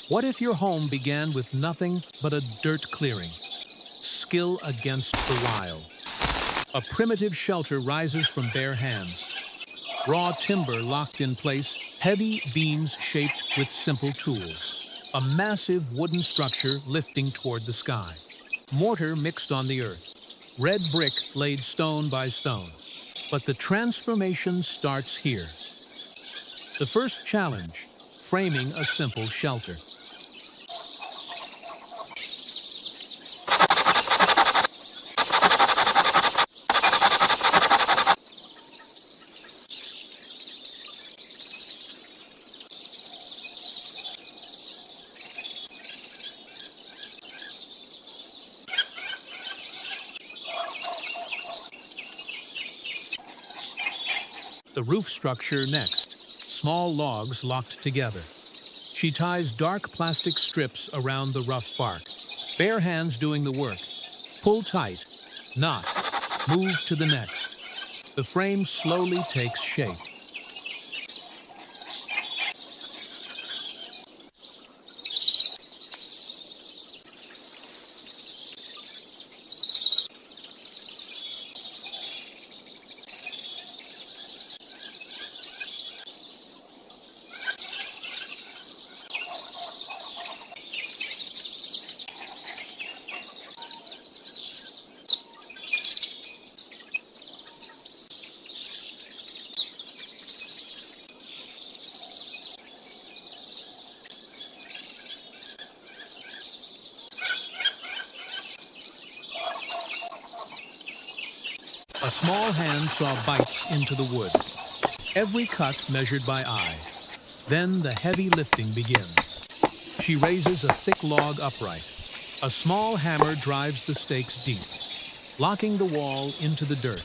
What if your home began with nothing but a dirt clearing? Skill against the wild. A primitive shelter rises from bare hands. Raw timber locked in place, heavy beams shaped with simple tools. A massive wooden structure lifting toward the sky. Mortar mixed on the earth. Red brick laid stone by stone. But the transformation starts here. The first challenge, framing a simple shelter. The roof structure next, small logs locked together. She ties dark plastic strips around the rough bark. Bare hands doing the work. Pull tight, knot, move to the next. The frame slowly takes shape. A small hand saw bites into the wood. Every cut measured by eye. Then the heavy lifting begins. She raises a thick log upright. A small hammer drives the stakes deep, locking the wall into the dirt.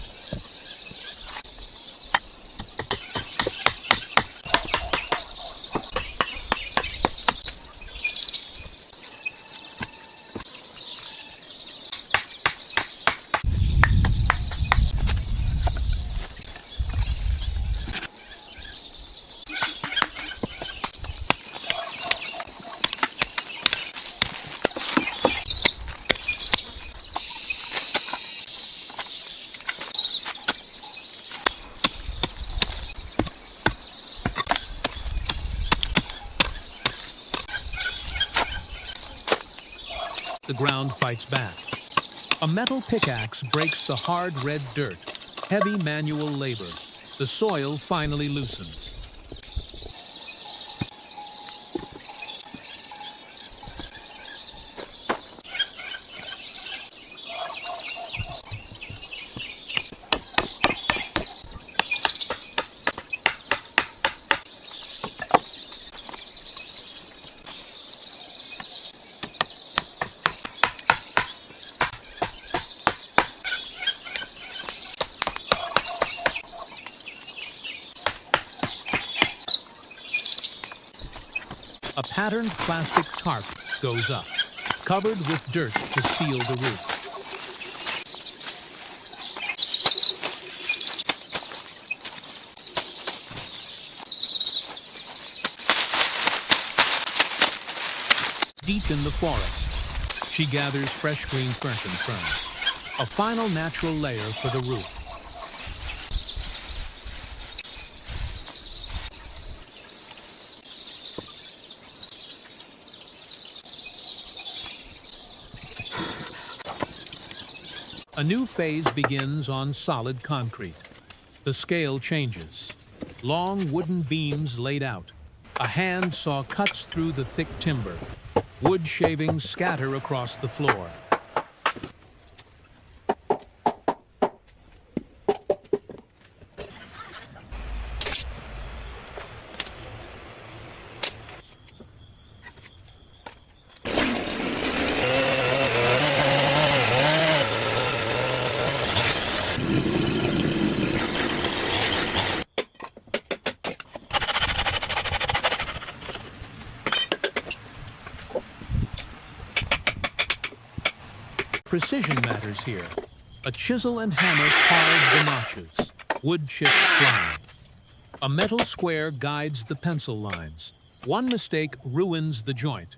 The ground fights back. A metal pickaxe breaks the hard red dirt. Heavy manual labor. The soil finally loosens. A patterned plastic tarp goes up, covered with dirt to seal the roof. Deep in the forest, she gathers fresh green fern and ferns, a final natural layer for the roof. A new phase begins on solid concrete. The scale changes. Long wooden beams laid out. A hand saw cuts through the thick timber. Wood shavings scatter across the floor. Precision matters here. A chisel and hammer carve the notches, wood chips flying. A metal square guides the pencil lines. One mistake ruins the joint.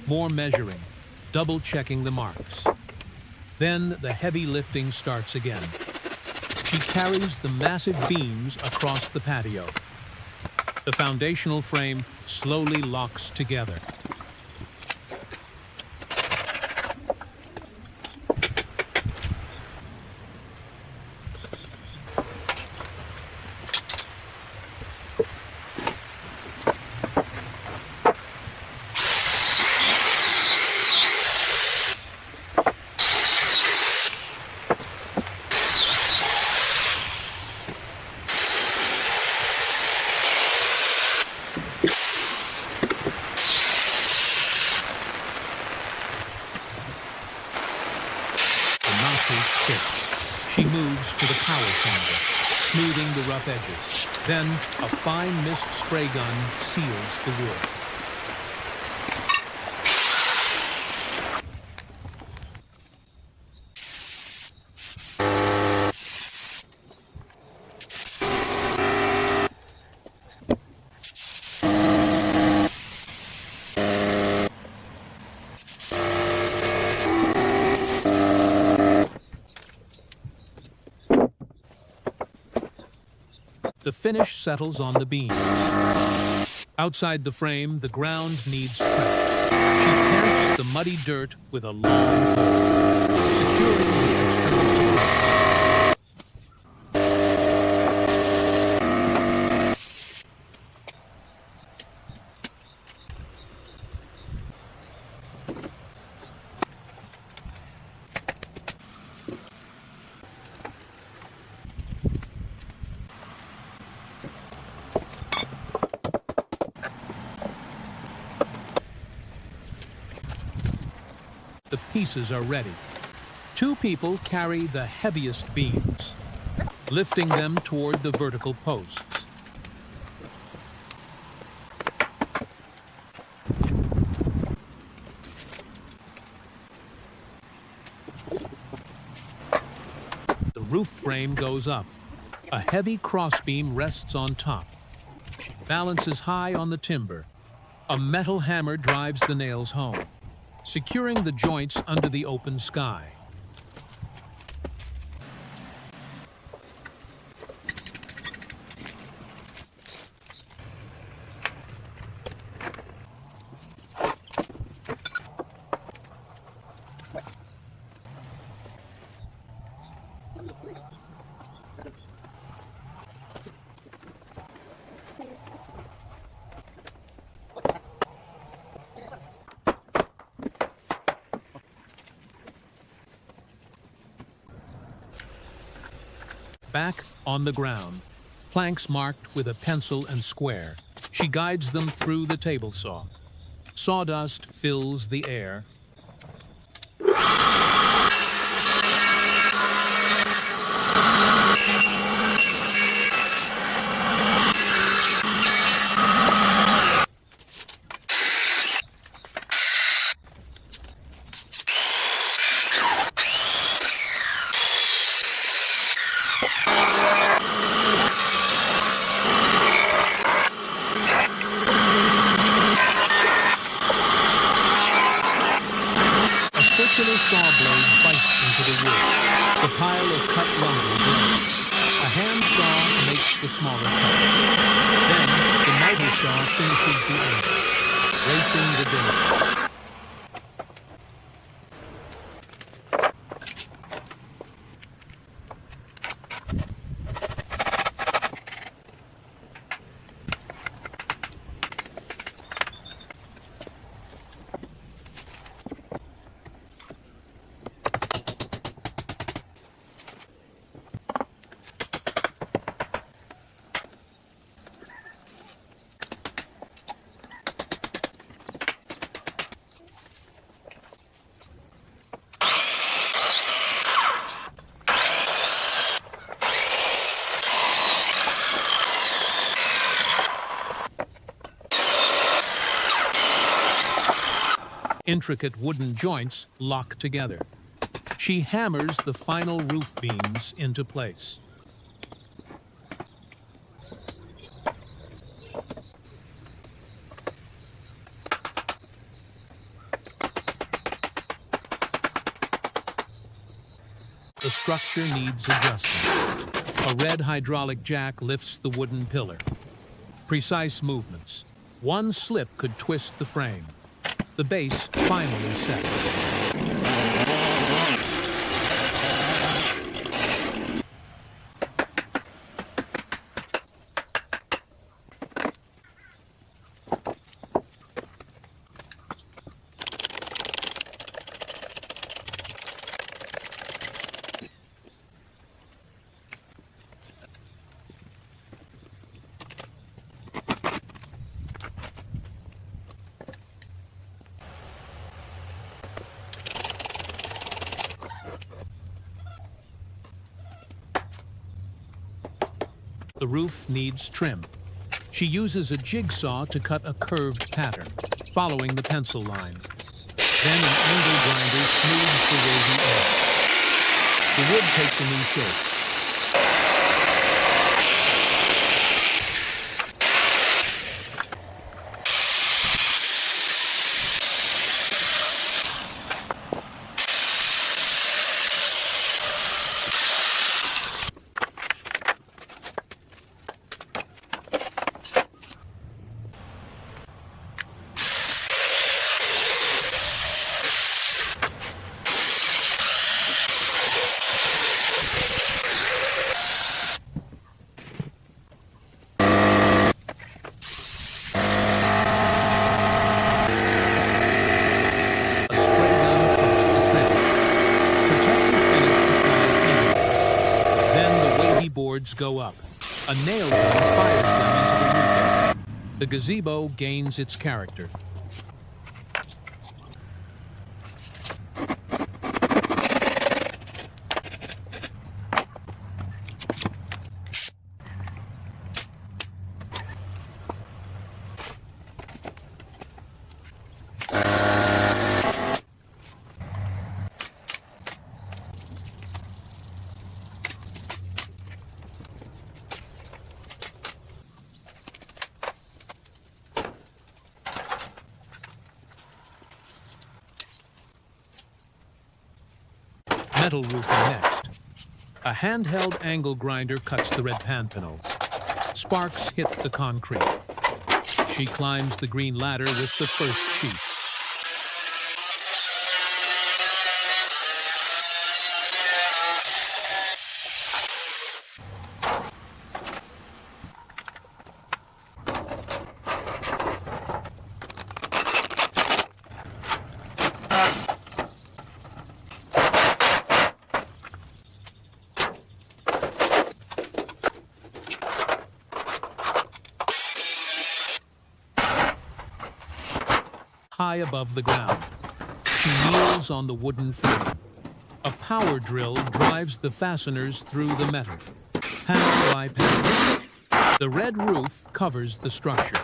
More measuring, double-checking the marks. Then the heavy lifting starts again. She carries the massive beams across the patio. The foundational frame slowly locks together. She moves to the power sander, smoothing the rough edges. Then, a fine mist spray gun seals the wood. The finish settles on the beams. Outside the frame, the ground needs prep. She tamps the muddy dirt with a long pole, securing the external support. The pieces are ready. Two people carry the heaviest beams, lifting them toward the vertical posts. The roof frame goes up. A heavy crossbeam rests on top. She balances high on the timber. A metal hammer drives the nails home, securing the joints under the open sky. Back on the ground, planks marked with a pencil and square. She guides them through the table saw. Sawdust fills the air. Circular saw blade bites into the wood. The pile of cut lumber grows. A hand saw makes the smaller cuts. Then, the miter saw finishes the end, racing the dinner. Intricate wooden joints lock together. She hammers the final roof beams into place. The structure needs adjustment. A red hydraulic jack lifts the wooden pillar. Precise movements. One slip could twist the frame. The base finally set. The roof needs trim. She uses a jigsaw to cut a curved pattern, following the pencil line. Then an angle grinder smooths the wavy edge. The wood takes a new shape. Boards go up. A nail gun fires them into the roof edge. The gazebo gains its character. Metal roofing next. A handheld angle grinder cuts the red pan panels. Sparks hit the concrete. She climbs the green ladder with the first sheet. High above the ground, she kneels on the wooden frame. A power drill drives the fasteners through the metal. Panel by panel, the red roof covers the structure.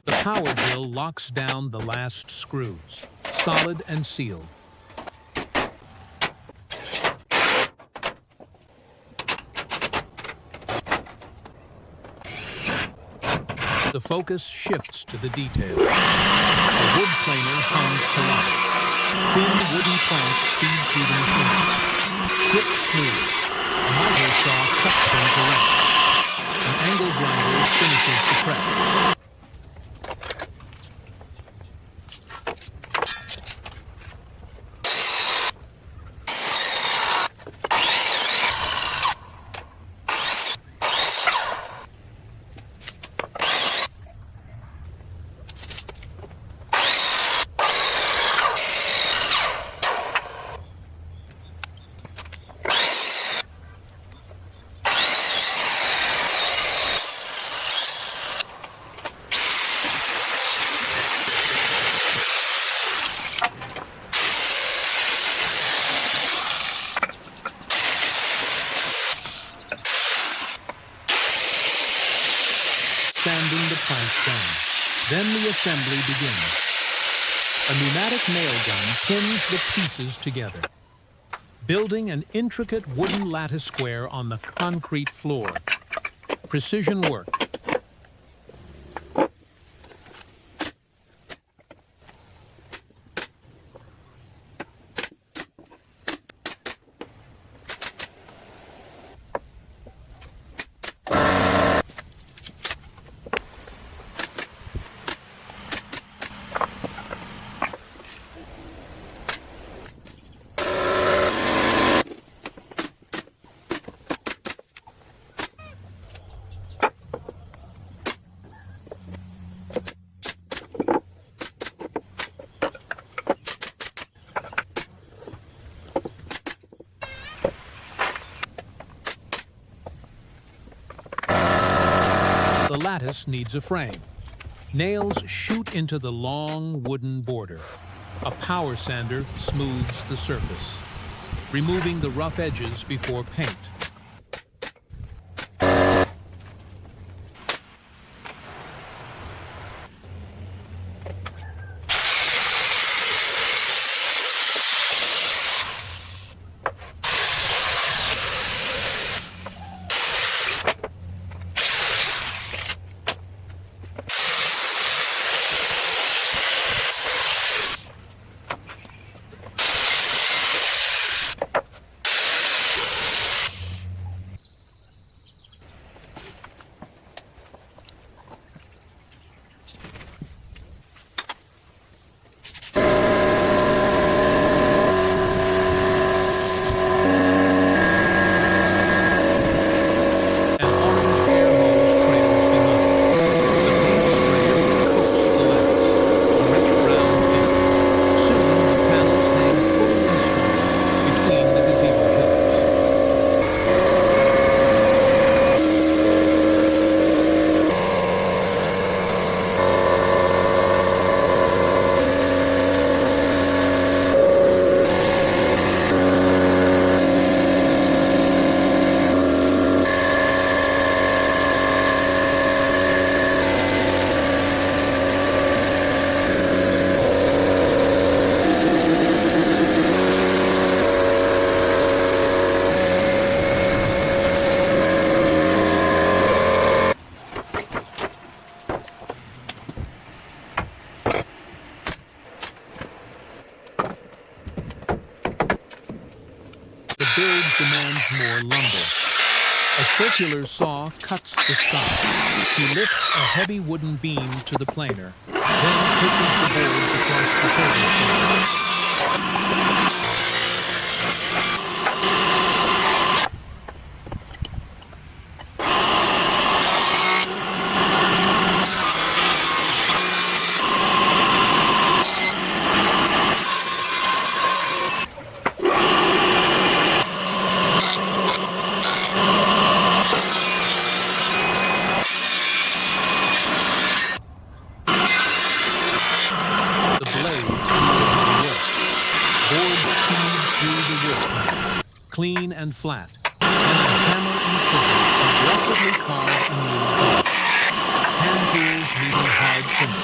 The power drill locks down the last screws, solid and sealed. The focus shifts to the detail. A wood planer hums to life. Thin wooden planks feed through the machine. Grip smooth. A miter saw cuts them to length. An angle grinder finishes the prep. planks down. Then the assembly begins. A pneumatic nail gun pins the pieces together, building an intricate wooden lattice square on the concrete floor. Precision work. The lattice needs a frame. Nails shoot into the long wooden border. A power sander smooths the surface, removing the rough edges before paint. build demands more lumber. A circular saw cuts the stock. He lifts a heavy wooden beam to the planer, then pushes the boards across the table. Clean and flat, and a hammer and chisel aggressively carve a new boat. Hand tools meeting hard timber.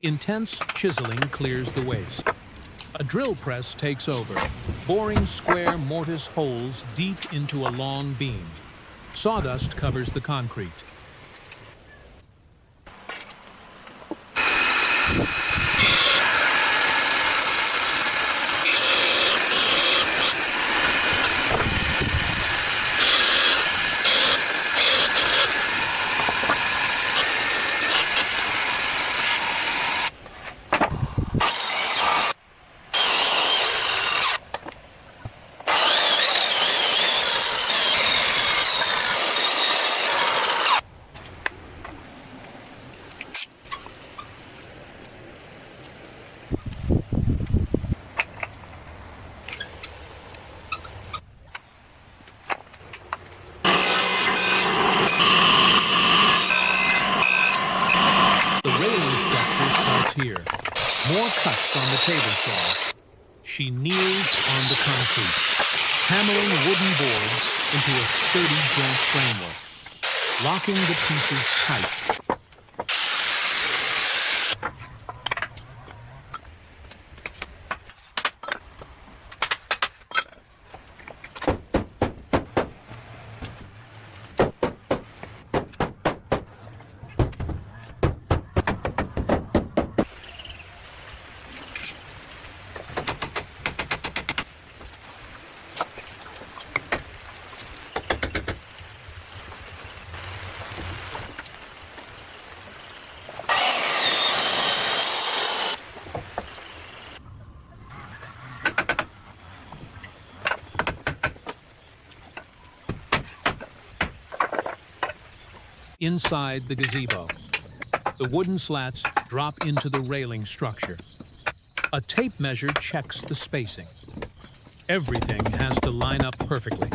Intense chiseling clears the waste. A drill press takes over, boring square mortise holes deep into a long beam. Sawdust covers the concrete. begins here. More cuts on the table saw. She kneels on the concrete, hammering wooden boards into a sturdy joint framework, locking the pieces tight. Inside the gazebo, the wooden slats drop into the railing structure. A tape measure checks the spacing. Everything has to line up perfectly.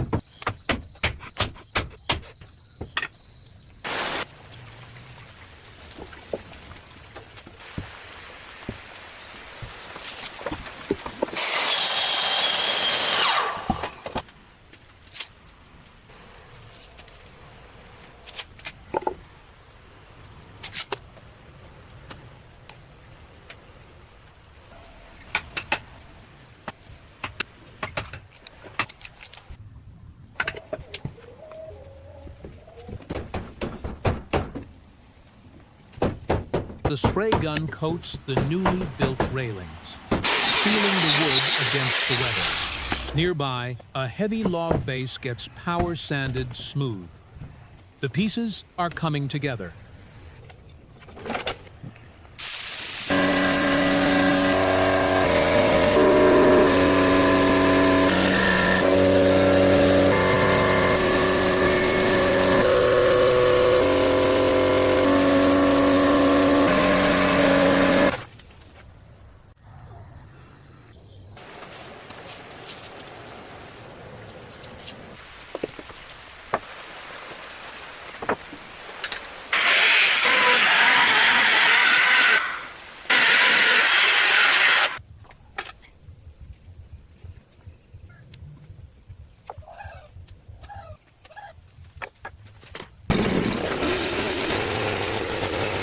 The spray gun coats the newly built railings, sealing the wood against the weather. Nearby, a heavy log base gets power sanded smooth. The pieces are coming together.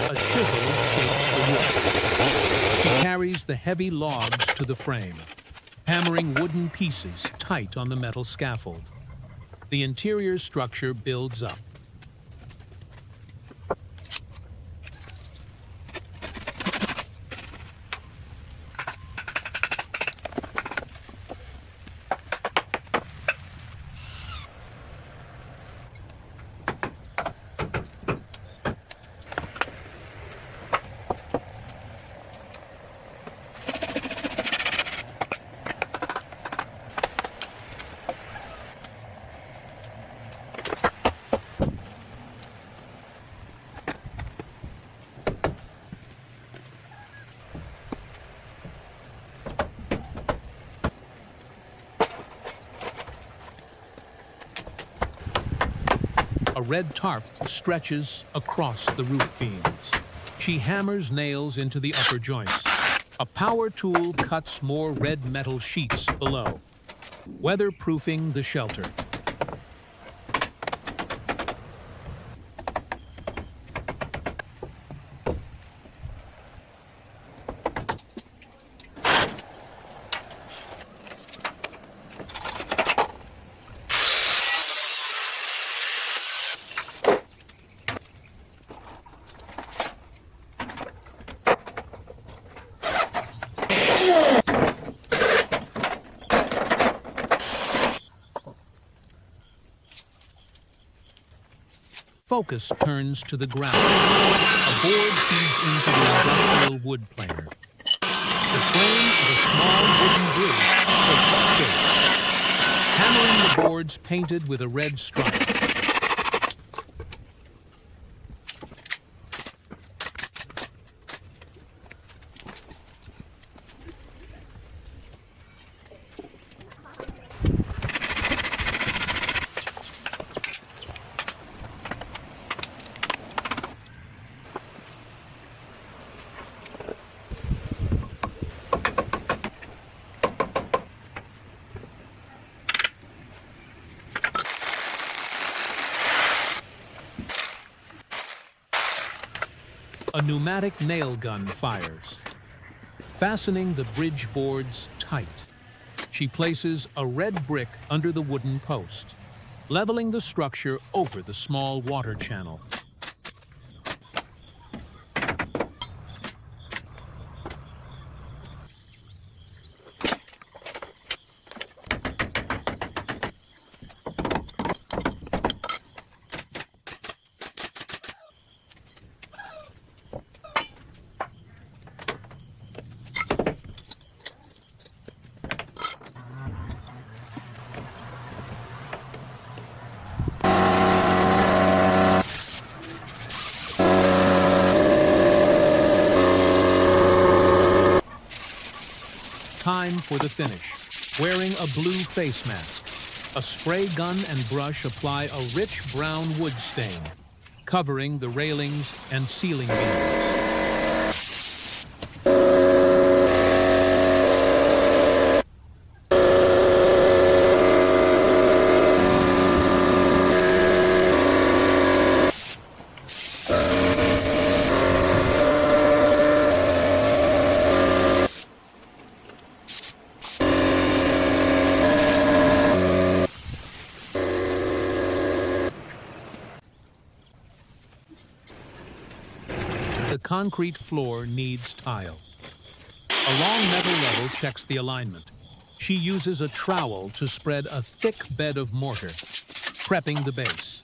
A chisel shapes the wood. She carries the heavy logs to the frame, hammering wooden pieces tight on the metal scaffold. The interior structure builds up. A red tarp stretches across the roof beams. She hammers nails into the upper joints. A power tool cuts more red metal sheets below, weatherproofing the shelter. Focus turns to the ground. A board feeds into the industrial wood planer. The frame of a small wooden bridge takes shape, hammering the boards painted with a red stripe. a pneumatic nail gun fires, fastening the bridge boards tight. She places a red brick under the wooden post, leveling the structure over the small water channel. Time for the finish. Wearing a blue face mask, a spray gun and brush apply a rich brown wood stain, covering the railings and ceiling beams. The concrete floor needs tile. A long metal level checks the alignment. She uses a trowel to spread a thick bed of mortar, prepping the base.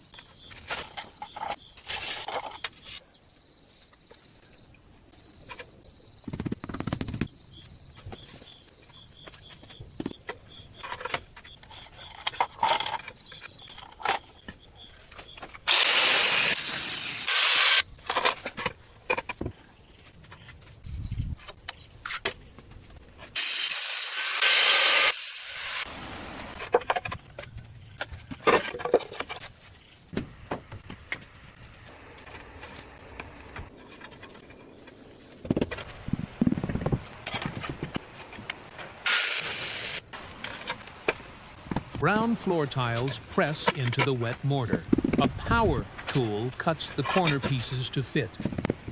Brown floor tiles press into the wet mortar. A power tool cuts the corner pieces to fit.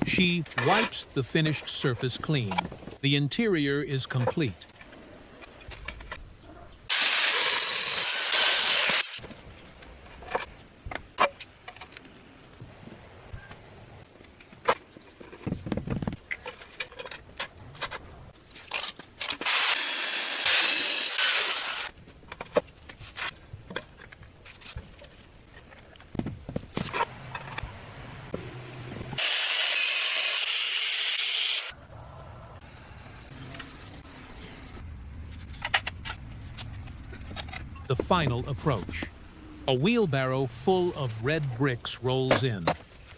She wipes the finished surface clean. The interior is complete. The final approach. A wheelbarrow full of red bricks rolls in.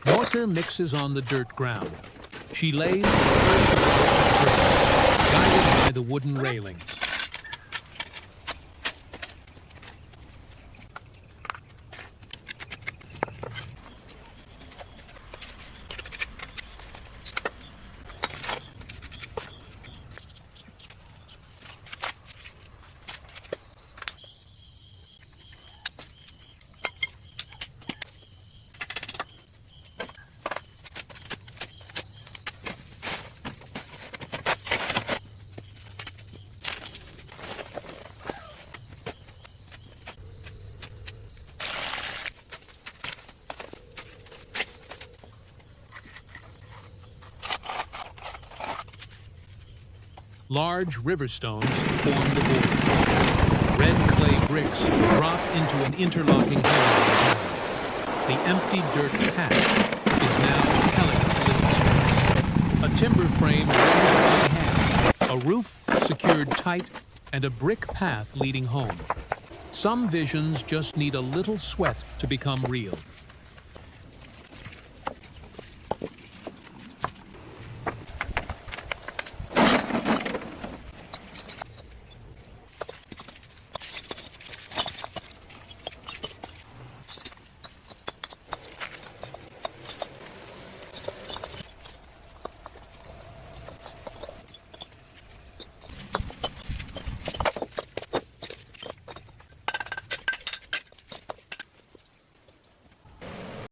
Mortar mixes on the dirt ground. She lays the first block of brick, guided by the wooden railings. Large river stones form the border. Red clay bricks drop into an interlocking area. The empty dirt patch is now elegant living space. A timber frame raised by hand, a roof secured tight, and a brick path leading home. Some visions just need a little sweat to become real.